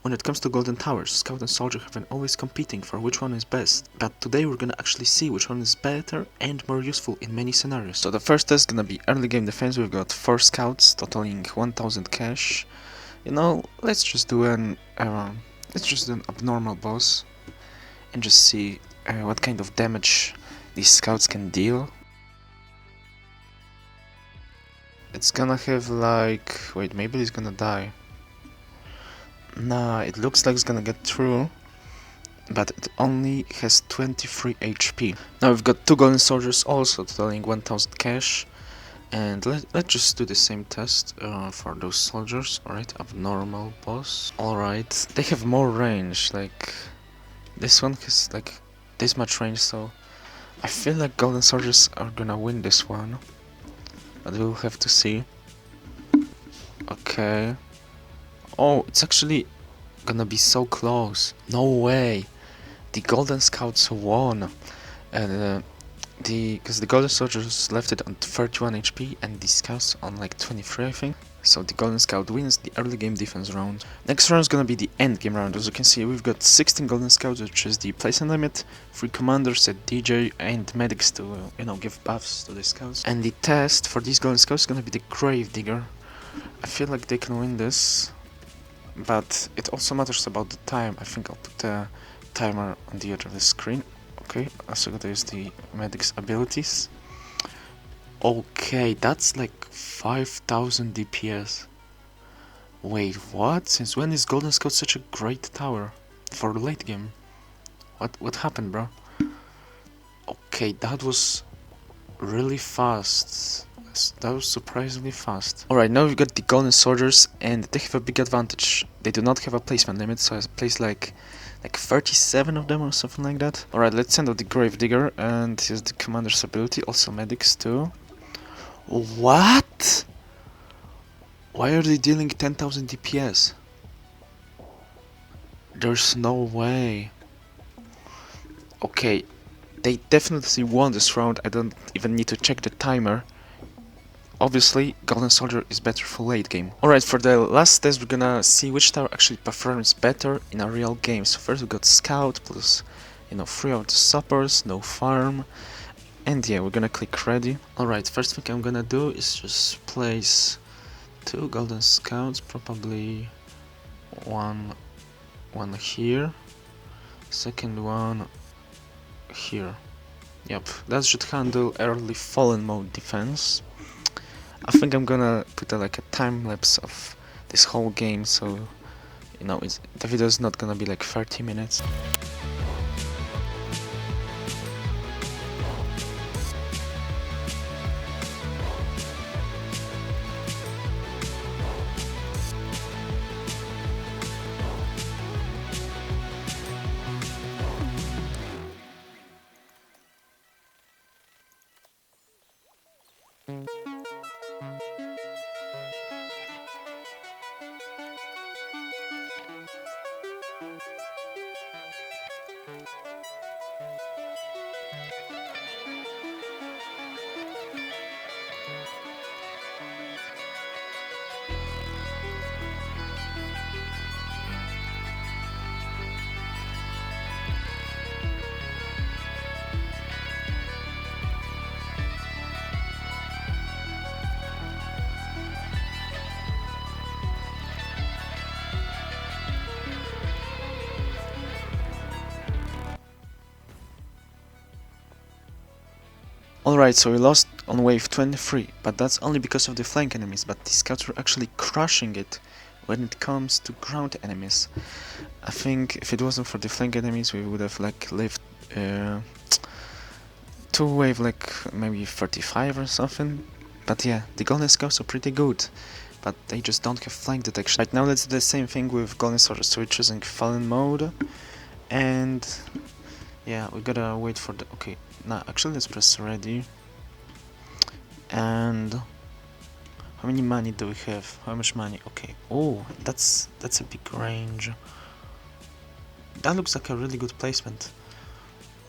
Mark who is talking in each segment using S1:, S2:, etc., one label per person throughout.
S1: When it comes to Golden Towers, Scout and Soldier have been always competing for which one is best, but today we're gonna actually see which one is better and more useful in many scenarios. So the first test is gonna be early game defense. We've got 4 scouts totaling 1000 cash. You know, let's just do an abnormal boss and just see what kind of damage these scouts can deal. It's gonna have like... wait, maybe he's gonna die. Nah, it looks like it's gonna get through, but it only has 23 HP. Now we've got 2 golden soldiers also totaling 1000 cash. And let's just do the same test for those soldiers. Alright, abnormal boss. Alright, they have more range, like this one has like this much range, so I feel like golden soldiers are gonna win this one. But we'll have to see. Okay. Oh, it's actually gonna be so close. No way. The golden scouts won. And because the golden soldiers left it on 31 HP and the scouts on like 23, I think. So the golden scout wins the early game defense round. Next round is gonna be the end game round. As you can see, we've got 16 golden scouts, which is the placement limit, 3 commanders, a DJ and medics to you know, give buffs to the scouts. And the test for these golden scouts is gonna be the grave digger. I feel like they can win this, but it also matters about the time. I think I'll put a timer on the edge of the screen. Okay, also gotta use the medic's abilities. Okay, that's like 5000 DPS. Wait, what? Since when is Golden Scout such a great tower for the late game? What happened, bro? Okay, that was really fast. That was surprisingly fast. Alright, now we've got the golden soldiers and they have a big advantage. They do not have a placement limit, so I place like 37 of them or something like that. Alright, let's send out the grave digger and use the commander's ability, also medics too. What? Why are they dealing 10,000 DPS? There's no way. Okay, they definitely won this round. I don't even need to check the timer. Obviously, Golden Soldier is better for late game. Alright, for the last test we're gonna see which tower actually performs better in a real game. So first we got Scout plus, you know, 3 of the suppers, no farm. And yeah, we're gonna click ready. Alright, first thing I'm gonna do is just place 2 Golden Scouts, probably one here, second one here. Yep, that should handle early fallen mode defense. I think I'm gonna put like a time lapse of this whole game, so you know the video is not gonna be like 30 minutes. Alright, so we lost on wave 23, but that's only because of the flank enemies, but the scouts were actually crushing it when it comes to ground enemies. I think if it wasn't for the flank enemies we would have like lived to wave like maybe 35 or something. But yeah, the golden scouts are pretty good, but they just don't have flank detection. Right now let's do the same thing with golden soldiers, so we're choosing fallen mode, and yeah, we gotta wait for the... okay, now actually let's press ready. And how many money do we have? How much money? Okay. Oh, that's a big range. That looks like a really good placement.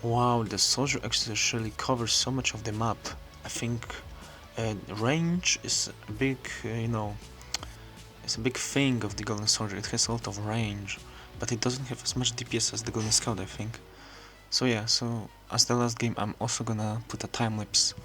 S1: Wow, the soldier actually covers so much of the map. I think range is a big, you know, it's a big thing of the Golden Soldier. It has a lot of range, but it doesn't have as much DPS as the Golden Scout, I think. So yeah, so as the last game, I'm also gonna put a time lapse.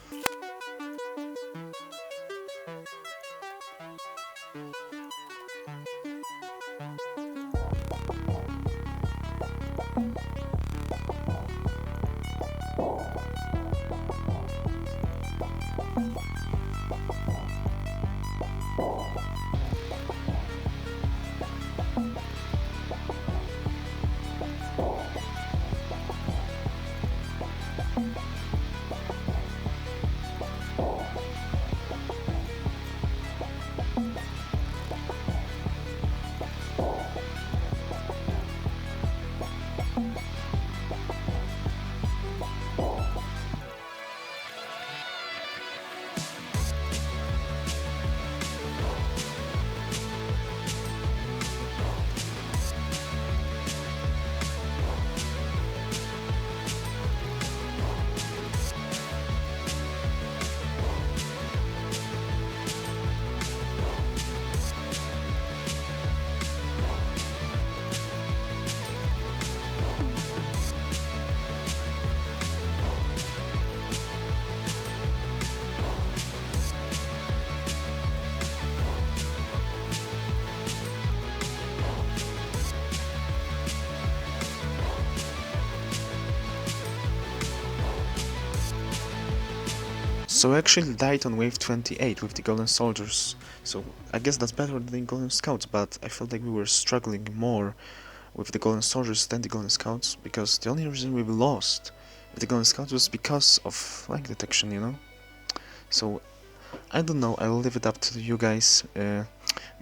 S1: So I actually died on wave 28 with the Golden Soldiers, so I guess that's better than the Golden Scouts, but I felt like we were struggling more with the Golden Soldiers than the Golden Scouts, because the only reason we lost with the Golden Scouts was because of flank detection, you know? So, I don't know, I'll leave it up to you guys in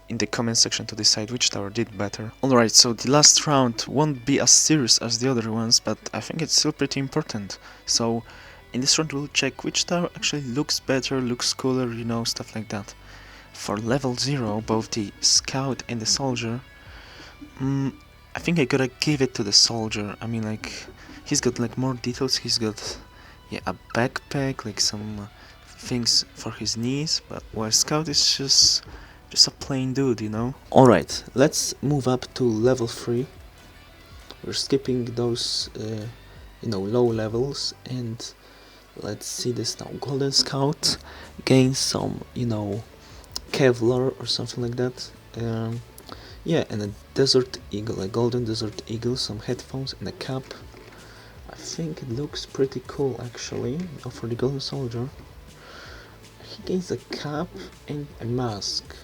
S1: the comment section to decide which tower did better. Alright, so the last round won't be as serious as the other ones, but I think it's still pretty important. So, in this round we'll check which tower actually looks better, looks cooler, you know, stuff like that. For level 0, both the Scout and the Soldier, I think I gotta give it to the Soldier. I mean, like, he's got like more details, he's got, yeah, a backpack, like some things for his knees, but while Scout is just a plain dude, you know? Alright, let's move up to level 3. We're skipping those, you know, low levels, and let's see this now. Golden Scout gains some, you know, Kevlar or something like that. Yeah, and a Desert Eagle, a Golden Desert Eagle, some headphones and a cap. I think it looks pretty cool actually. Now for the Golden Soldier, he gains a cap and a mask.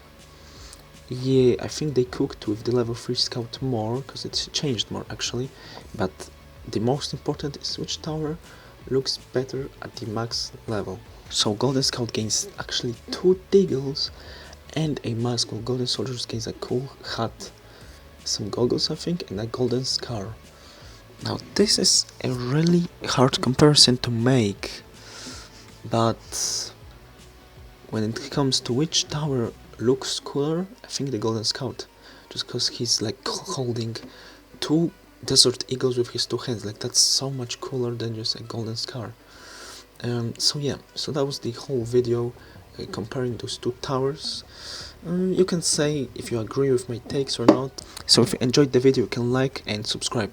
S1: Yeah, I think they cooked with the level 3 Scout more, because it's changed more actually. But the most important is which tower looks better at the max level. So Golden Scout gains actually 2 Deagles and a mask, while Golden Soldiers gains a cool hat, some goggles I think, and a golden scar. Now this is a really hard comparison to make, but when it comes to which tower looks cooler, I think the Golden Scout, just because he's like holding 2 Desert Eagles with his 2 hands, like that's so much cooler than just a golden scar. So yeah, so that was the whole video comparing those 2 towers. You can say if you agree with my takes or not. So if you enjoyed the video, you can like and subscribe.